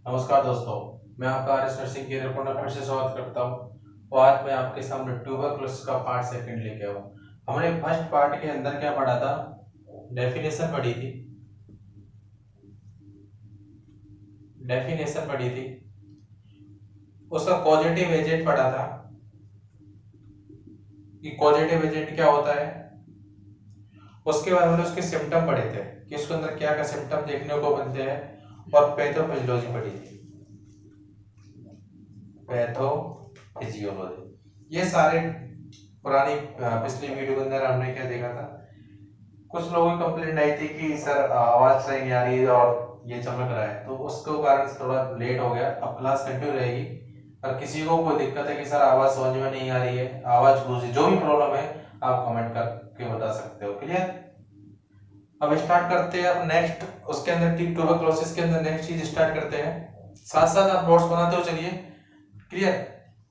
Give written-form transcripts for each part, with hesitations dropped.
नमस्कार दोस्तों, मैं आपका आर एस नर्सिंग के रिपोर्ट में फिर से स्वागत करता हूँ। तो आज मैं आपके सामने ट्यूबरक्लोसिस का पार्ट सेकंड लेके आया हूँ। हमने फर्स्ट पार्ट के अंदर क्या पढ़ा था? डेफिनेशन पढ़ी थी। उसका कॉजेटिव एजेंट पढ़ा था कि कॉजेटिव एजेंट क्या होता है। उसके बाद हमने उसके सिम्टम पढ़े थे कि उसके अंदर क्या क्या सिम्टम देखने को मिलते हैं, और पैथोफिजियोलॉजी पढ़ी थी। पैथोफिजियोलॉजी ये सारे पुरानी पिछली वीडियो के अंदर हमने क्या देखा था। कुछ लोगों की कंप्लेंट आई थी कि सर आवाज सही नहीं आ रही है और ये चमक रहा है, तो उसके कारण से थोड़ा लेट हो गया। अब क्लास कंटिन्यू रहेगी। और किसी को कोई दिक्कत है कि सर आवाज समझ में नहीं आ रही है, आवाज गूंजी, जो भी प्रॉब्लम है आप कमेंट करके बता सकते हो। क्लियर? अब स्टार्ट करते हैं। अब नेक्स्ट उसके अंदर ट्यूबरक्लोसिस के अंदर नेक्स्ट चीज स्टार्ट करते हैं। साथ साथ आप नोट्स बनाते हो, चलिए। क्लियर?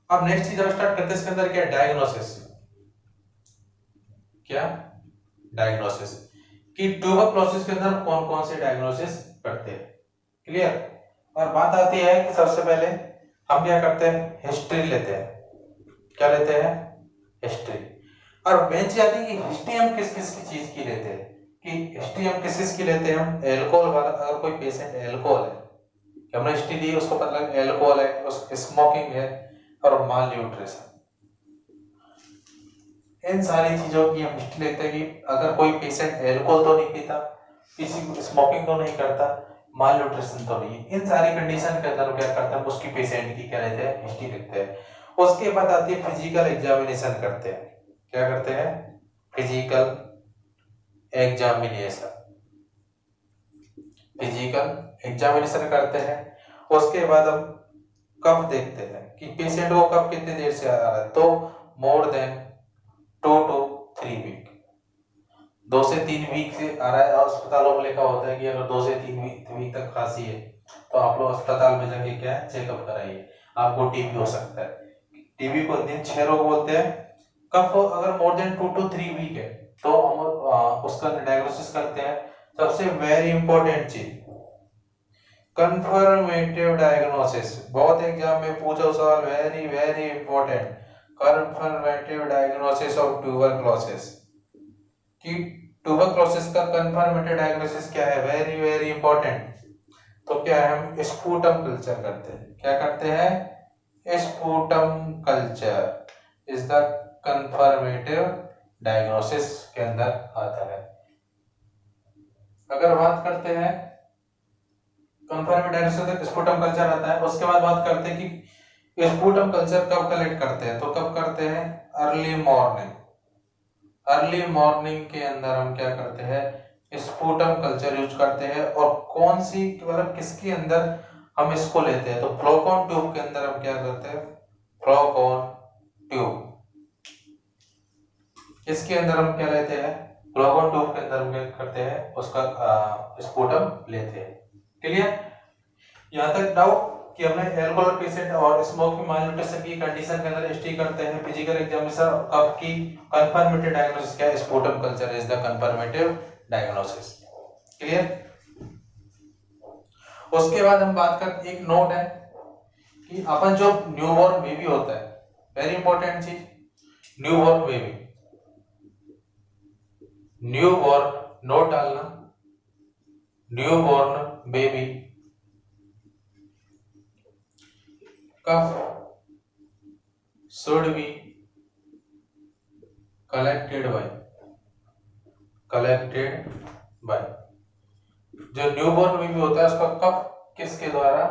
अब नेक्स्ट चीज अब स्टार्ट करते हैं। इसके अंदर क्या डायग्नोसिस, क्या डायग्नोसिस कि ट्यूबरक्लोसिस के अंदर कौन कौन से डायग्नोसिस करते हैं। क्लियर? और बात आती है कि सबसे पहले हम क्या करते हैं, हिस्ट्री लेते हैं। क्या लेते हैं? हिस्ट्री। और मेन चीज आती है कि हिस्ट्री हम किस किस की चीज की लेते हैं, कि हिस्ट्री हम किस किस की लेते हैं। हम एल्कोहल वाला, अगर कोई पेशेंट एल्कोहल है, हमने हिस्ट्री ली, उसको पता लगा एल्कोहल है, उस स्मोकिंग है और माल न्यूट्रिशन, इन सारी चीजों की हम हिस्ट्री लेते हैं। कि अगर कोई पेशेंट एल्कोहल तो नहीं पीता, किसी को स्मोकिंग तो नहीं करता, माल न्यूट्रिशन तो नहीं है, इन सारी कंडीशन के अंदर क्या करते हैं, उसकी पेशेंट की क्या लेते हैं, हिस्ट्री लिखते हैं। उसके बाद आती है फिजिकल एग्जामिनेशन करते हैं। क्या करते हैं? Physical examination. फिजिकल एग्जामिनेशन करते हैं। उसके बाद हम कफ देखते हैं कि पेशेंट को कफ कितनी देर से आ रहा है, तो मोर देन 2 to 3 वीक, 2 से 3 वीक से आ रहा है। अस्पतालों में लिखा होता है कि अगर 2 से 3 वीक तक खांसी है तो आप लोग अस्पताल में जाके क्या है, चेकअप कराइए, आपको टीबी हो सकता है। टीबी को दिन 6 रोग बोलते हैं। कफ अगर मोर देन 2 to 3 वीक है तो हम उसका डायग्नोसिस करते हैं। सबसे वेरी इंपॉर्टेंट चीज, कंफर्मेटिव डायग्नोसिस। बहुत एग्जाम में पूछा सवाल, very very important, confirmative diagnosis of tuberculosis. कि ट्यूबरक्लोसिस का कंफर्मेटिव डायग्नोसिस क्या है, वेरी वेरी इंपॉर्टेंट। तो क्या है, हम स्पूटम कल्चर करते हैं। क्या करते हैं? Sputum culture is the confirmative diagnosis के अंदर आता है। अगर बात करते हैं कंफर्मेटिव डायग्नोसिस, स्पूटम कल्चर आता है। उसके बाद बात करते हैं कि स्पूटम कल्चर कब कलेक्ट करते हैं, तो कब करते हैं? Early morning. अर्ली मॉर्निंग के अंदर हम क्या करते हैं, स्पूटम कल्चर यूज करते हैं। और कौन सी, मतलब किसके अंदर हम इसको लेते हैं, तो फ्लोकॉन ट्यूब के अंदर हम क्या करते हैं, फ्लोकॉन ट्यूब। इसके अंदर हम क्या लेते हैं, फ्लोकॉन ट्यूब के अंदर हम क्या करते हैं, उसका स्पूटम लेते हैं। क्लियर? यहाँ तक डाउट कि हमने एल्कोहल पेशेंट और स्मोकिंग मालन्यूट्रिशन की कंडीशन के अंदर हिस्ट्री करते हैं। फिजिकल एग्जामिनेशन कब की कंफर्मेटिव डायग्नोसिस क्या है, sputum culture is the confirmative diagnosis. Clear? उसके बाद हम बात करते, एक नोट है कि अपन जो न्यूबॉर्न बेबी होता है, वेरी इंपॉर्टेंट चीज, न्यूबॉर्न बेबी, न्यूबॉर्न, नोट डालना, newborn baby cough should be collected by जो न्यूबॉर्न बेबी होता है उसका कफ किसके द्वारा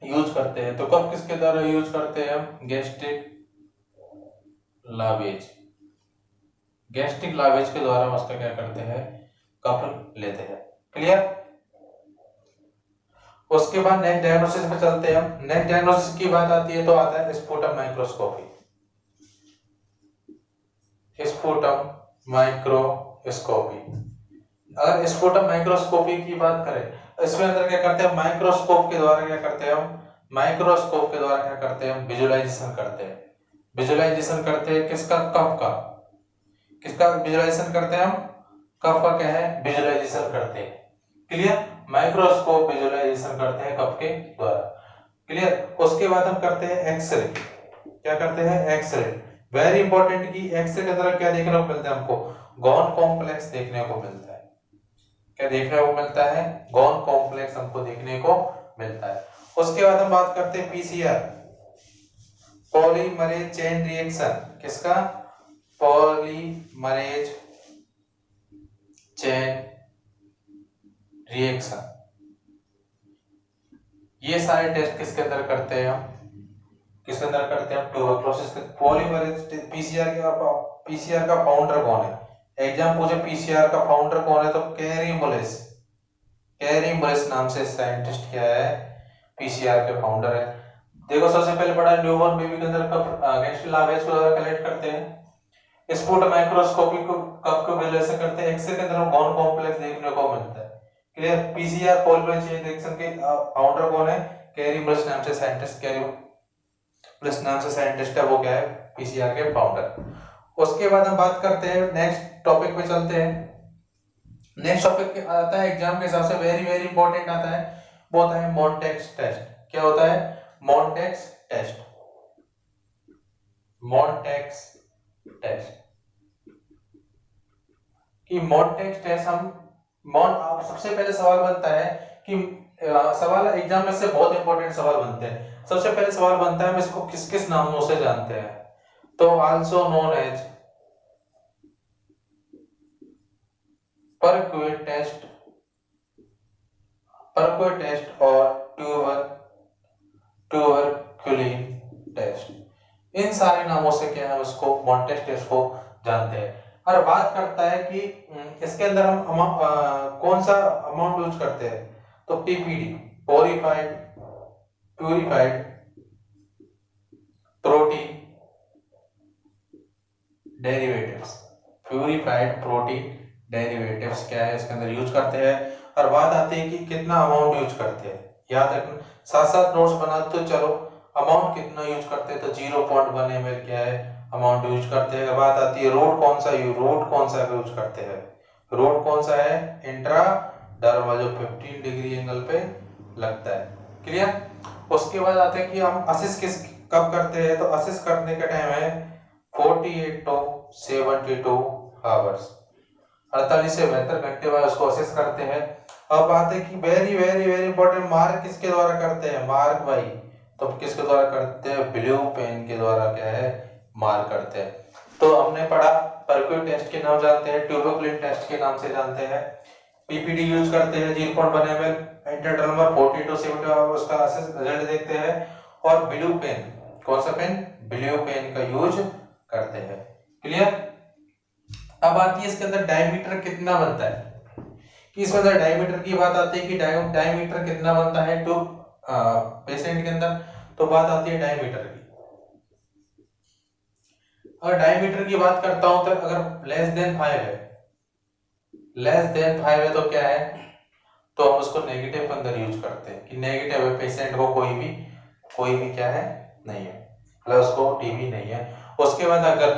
यूज करते हैं, तो कफ किसके द्वारा यूज करते हैं हम, गैस्ट्रिक लावेज। गैस्ट्रिक लावेज के द्वारा हम उसका क्या करते हैं, कफ लेते हैं। क्लियर? उसके बाद नेक्स्ट डायग्नोसिस पे चलते हैं हम। नेक्स्ट डायग्नोसिस की बात आती है तो आता है स्पूटम माइक्रोस्कोपी। Sputum microscopy. अगर स्पूटम माइक्रोस्कोपी की बात करें, इसमें अंदर क्या करते हैं, माइक्रोस्कोप के द्वारा क्या करते हैं हम, माइक्रोस्कोप के द्वारा क्या करते हैं हम, विजुअलाइजेशन करते हैं। विजुअलाइजेशन करते हैं किसका, कफ का। किसका विजुअलाइजेशन करते हैं हम, कफ का क्या है, विजुअलाइजेशन करते हैं। क्लियर? माइक्रोस्कोप विजुअलाइजेशन करते हैं कब के द्वारा। क्लियर। उसके बाद हम करते हैं एक्सरे। क्या करते हैं? एक्सरे। वेरी इंपॉर्टेंट की एक्सरे के अंदर क्या देखने को मिलता है हमको? गॉन कॉम्प्लेक्स देखने को मिलता है। क्या देखने को मिलता है? गॉन कॉम्प्लेक्स हमको देखने को मिलता है। उसके बाद हम बात करते हैं पीसीआर, पॉलीमरेज चेन रिएक्शन। किसका? Polymerase chain reaction. ये सारे टेस्ट किसके अंदर करते हैं हम? किसके अंदर करते हैं हम? ट्यूबरक्लोसिस के। पॉलीमरेज पीसीआर का फाउंडर कौन है? एग्जाम पूछे पीसीआर का फाउंडर कौन है तो कैरी मुलेस नाम से साइंटिस्ट क्या है? पीसीआर के फाउंडर है। देखो सबसे पहले पढ़ा न्यूबॉर्न बेबी के अंदर कब नेक्स्ट लावेज को कलेक्ट करते हैं? स्पुट माइक्रोस्कोपी को कब को वैल्यूएशन करते हैं? एक्सरे के अंदर गॉन कॉम्प्लेक्स देखने को मिलता है। Clear. PCR polymerase chain reaction के फाउंडर कौन है? कैरी मुलेस नाम से साइंटिस्ट। कैरी मुलेस नाम से साइंटिस्ट है, वो क्या है? पीसीआर के फाउंडर। उसके बाद हम बात करते हैं नेक्स्ट टॉपिक पे चलते हैं। नेक्स्ट टॉपिक आता है एग्जाम के हिसाब से वेरी वेरी इंपॉर्टेंट आता है, वो होता है मॉन्टेक्स टेस्ट। क्या होता है? Mantoux test. मॉन्टेक्स टेस्ट कि मॉन्टेक्स टेस्ट हम सबसे पहले सवाल बनता है कि सवाल एग्जाम में से बहुत इंपॉर्टेंट सवाल बनते हैं। सबसे पहले सवाल बनता है हम इसको किस किस नामों से जानते हैं? तो आल्सो नोन एज परक्यूट टेस्ट और ट्यूबरक्युलिन टेस्ट। इन सारे नामों से क्या है उसको मॉन्टेक्स टेस्ट को जानते हैं। और बात करता है कि इसके अंदर हम कौन सा अमाउंट यूज करते हैं तो PPD, purified protein derivatives. Purified protein derivatives क्या है इसके अंदर यूज करते हैं। और बात आती है कि कितना अमाउंट यूज करते हैं। याद रखना, साथ साथ नोट्स बनाते तो चलो। अमाउंट कितना यूज करते हैं तो 0.1 ml क्या है अमाउंट यूज करते हैं। बात आती है रोड कौन सा यूज करते हैं। रोड कौन सा है? इंट्रा डर्मल, जो 15 डिग्री एंगल पे लगता है। क्लियर। उसके बाद आते हैं कि हम असिस्ट कब करते हैं तो असिस्ट करने का टाइम है 48 to 72 आवर्स, 48 से 72 घंटे बाद उसको असेस करते हैं। अब बात है कि very very very important, mark किसके द्वारा करते हैं? मार्क भाई तो किसके द्वारा करते हैं? ब्लू पेन के द्वारा क्या है मार्क करते हैं। तो हमने पढ़ा परक्यूट टेस्ट के नाम जानते हैं, ट्यूबरक्युलिन टेस्ट के नाम से जानते हैं, पीपीडी यूज करते हैं 0.1 ml, इंट्राडर्मल 40 to 70 आवर्स का असेस रिजल्ट देखते हैं। और ब्लू पेन, कौन सा पेन? ब्लू पेन का यूज करते हैं। क्लियर। अब आती है इसके अंदर डायमीटर कितना बनता है कि इसके अंदर डायमीटर की बात आती है कि डायमीटर कितना बनता है तो पेशेंट के अंदर, तो बात आती है डायमीटर की। अगर डायमीटर की बात करता हूं तो अगर लेस देन 5 है तो क्या है तो हम उसको नेगेटिव के अंदर यूज करते हैं कि नेगेटिव है, पेशेंट को कोई भी क्या है नहीं है, प्लस को टीबी नहीं है। उसके बाद अगर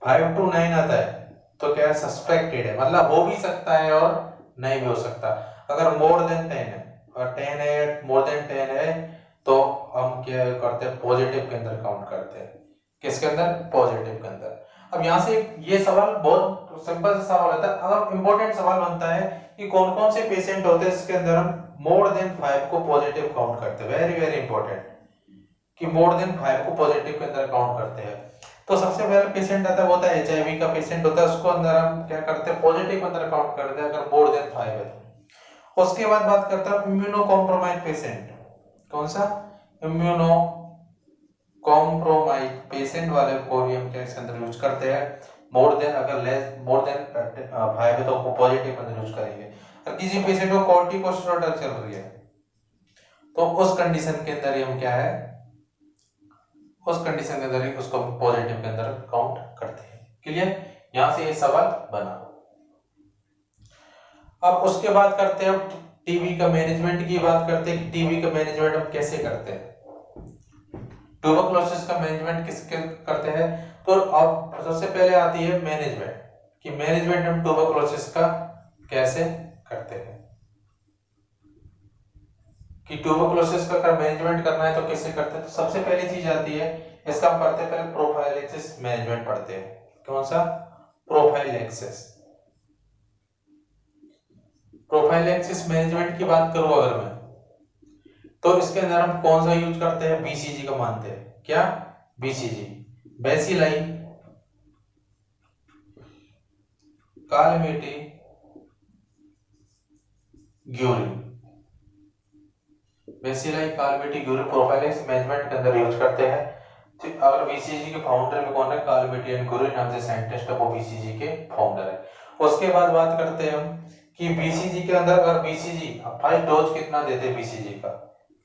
5 to 9 आता है तो क्या है सस्पेक्टेड है, मतलब हो भी सकता है और नहीं भी हो सकता। अगर मोर देन 10 है और 10 है मोर देन 10 है तो हम क्या करते हैं पॉजिटिव के अंदर काउंट करते हैं। किसके अंदर? पॉजिटिव के अंदर। अब यहाँ से ये सवाल बहुत सिंपल सा सवाल होता है। अगर इंपॉर्टेंट सवाल बनता है कि कौन कौन से पेशेंट होते हैं जिसके अंदर हम मोर देन 5 को पॉजिटिव काउंट करते हैं। वेरी वेरी इंपॉर्टेंट कि मोर देन 5 को पॉजिटिव के अंदर काउंट करते हैं। तो सबसे पहला पेशेंट आता है वो होता है एचआईवी का पेशेंट होता है, उसको अंदर हम क्या करते हैं पॉजिटिव के अंदर काउंट करते हैं अगर मोर देन 5 है तो। उसके बाद बात करता हूं इम्यूनो कॉम्प्रोमाइज पेशेंट। कौन सा? इम्यूनो कॉम्प्रोमाइज पेशेंट वाले को भी हम क्या इसके अंदर यूज करते हैं मोर देन, अगर मोर देन 5 है तो पॉजिटिव के अंदर यूज करेंगे। और किसी पेशेंट को कॉर्टिकोस्टेरॉइड चल रही है तो उस कंडीशन के अंदर हम क्या है उस कंडीशन के अंदर ही उसको पॉजिटिव के अंदर काउंट करते हैं। क्लियर। यहां से ये सवाल बना। अब उसके बाद करते हैं टीबी का मैनेजमेंट की बात करते हैं। टीबी का मैनेजमेंट हम कैसे करते हैं? ट्यूबरक्लोसिस का मैनेजमेंट किसके करते हैं तो अब सबसे पहले आती है मैनेजमेंट कि मैनेजमेंट हम ट्यूबरक्लोसिस का कैसे करते हैं। कि ट्यूबरकुलोसिस का अगर मैनेजमेंट करना है तो कैसे करते हैं, तो सबसे पहली चीज आती है, इसका हम पढ़ते हैं पहले प्रोफाइलैक्सिस मैनेजमेंट पढ़ते हैं। कौन सा? प्रोफाइलैक्सिस। प्रोफाइलैक्सिस मैनेजमेंट की बात करूं अगर मैं, तो इसके अंदर हम कौन सा यूज करते हैं? बीसीजी का मानते हैं। क्या? BCG, bacilli, Calmette, Guerin. Bacilli, Calmette, Guerin prophylaxis management के अंदर यूज करते हैं। तो अगर बीसीजी के फाउंडर में कौन है? कालमेटी एंड ग्यूरिन नाम से साइंटिस्ट है, वो बीसीजी के फाउंडर है। उसके बाद बात करते हैं हम कि बीसीजी के अंदर अगर बीसीजी फर्स्ट डोज कितना देते हैं?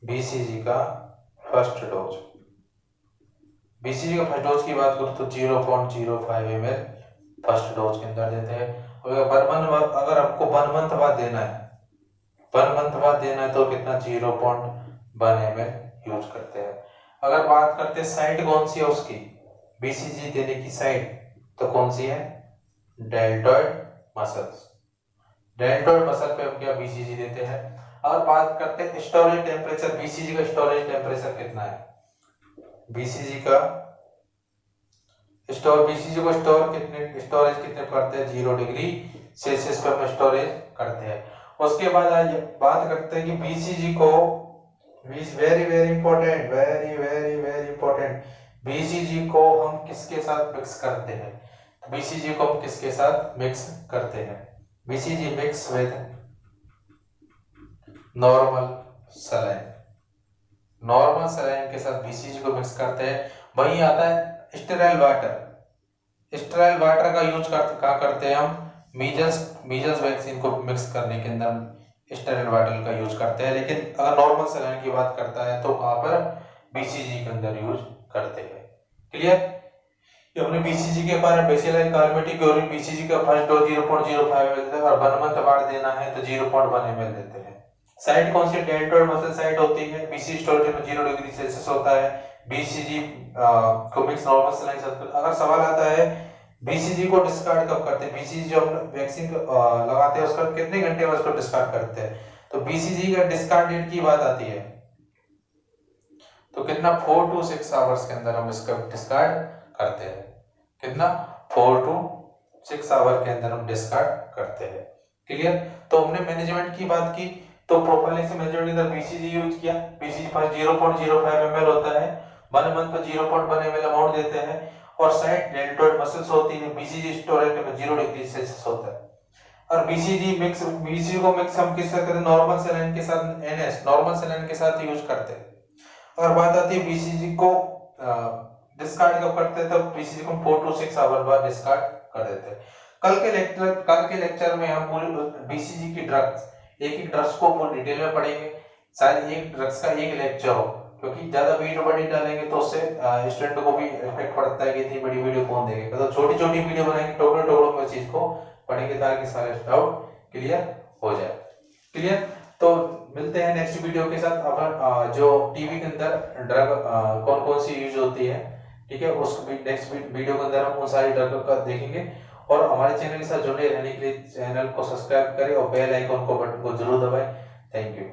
बीसीजी का फर्स्ट डोज, बीसीजी का फर्स्ट डोज की बात करूं तो 0.05 ml फर्स्ट डोज के अंदर देते हैं। अगर आपको 1 मंथ बाद देना है, 1 मंथ बाद देना है तो कितना? 0.1 ml यूज करते हैं। अगर बात करते हैं साइट कौन सी है उसकी, बीसीजी देने की साइट, तो कौन सी है? Deltoid muscles. डेल्टॉइड मसल पे हम क्या बीसीजी देते हैं। और बात करते हैं स्टोरेज टेम्परेचर, बीसीजी का स्टोरेज टेम्परेचर कितना है? बीसीजी को स्टोरेज कितने करते हैं? 0 डिग्री सेल्सियस पे हम स्टोरेज करते हैं। उसके बाद आज बात करते हैं कि बीसीजी को, very important, very important, BCG को हम किसके साथ मिक्स करते हैं? बीसीजी को हम किसके साथ मिक्स करते हैं? BCG mix with normal saline. Normal saline के साथ बीसीजी को मिक्स करते हैं। वहीं आता है स्टेराइल वाटर। स्टेराइल वाटर का यूज करते हैं हम मीजल्स वैक्सीन को मिक्स करने के अंदर स्टेराइल वाटर का यूज करते हैं। लेकिन अगर नॉर्मल सलाइन की बात करता है तो वहां पर बीसीजी के अंदर यूज करते हैं। क्लियर? ये अपने बीसीजी के बारे में, बेसिलाई, कालमेटी, ग्यूरिन, बीसीजी का फर्स्ट डोज 0.05 ml देते हैं और 1 मंथ बाद देना है तो 0.1 ml देते हैं। साइट कौन सी? डेल्टॉइड मसल साइट होती है। बीसीजी स्टोरेज में 0 डिग्री सेल्सियस होता है। बीसीजी को मिक्स नॉर्मल सलाइन साथ। अगर सवाल आता है बीसीजी को डिस्कार्ड कब करते हैं, बीसीजी जो हम वैक्सीन लगाते हैं उसका कितने घंटे बाद उसको डिस्कार्ड करते हैं, तो बीसीजी का डिस्कार्ड डेट की बात आती है तो कितना? 4 to 6 आवर्स के अंदर हम इसका डिस्कार्ड करते हैं। कितना? 4 to 6 आवर के अंदर हम डिस्कार्ड करते हैं। क्लियर? तो हमने मैनेजमेंट की बात की, तो प्रोफाइलैक्सिस मैनेजमेंट के अंदर बीसीजी यूज किया। बीसीजी फर्स्ट 0.05 ml होता है, 1 मंथ पर 0.1 ml अमाउंट देते हैं और साइट डेल्टॉइड मसल्स होती है। बीसीजी स्टोरेज में 0 डिग्री सेल्सियस होता है। और बीसीजी को मिक्स हम किस करते हैं? नॉर्मल सलाइन के साथ, एनएस नॉर्मल सलाइन के साथ यूज करते हैं। अगर बात आती है बीसीजी को डिस्कार्ड कब करते हैं, तब बीसीजी को 4 to 6 आवर बाद डिस्कार्ड कर देते हैं। कल के लेक्चर में हम पूरे बीसीजी की ड्रग्स, एक ड्रग्स को पूरी डिटेल में पढ़ेंगे। शायद एक ड्रग्स का एक लेक्चर हो, क्योंकि ज्यादा वीडियो बड़ी डालेंगे तो उससे स्टूडेंट को भी इफेक्ट पड़ता है कि इतनी बड़ी वीडियो कौन देखेगा। तो छोटी वीडियो बनाएंगे, टुकड़ों में चीज को पढ़ेंगे ताकि सारे डाउट क्लियर हो जाए। क्लियर? तो मिलते हैं नेक्स्ट वीडियो के साथ। अपन जो टीवी के अंदर ड्रग कौन सी यूज होती है, ठीक है, उस नेक्स्ट वीडियो के अंदर हम उन सारी ड्रग का देखेंगे। और हमारे चैनल के साथ जुड़े रहने के लिए चैनल को सब्सक्राइब करें और बेल आइकन को बटन को जरूर दबाएं। Thank you.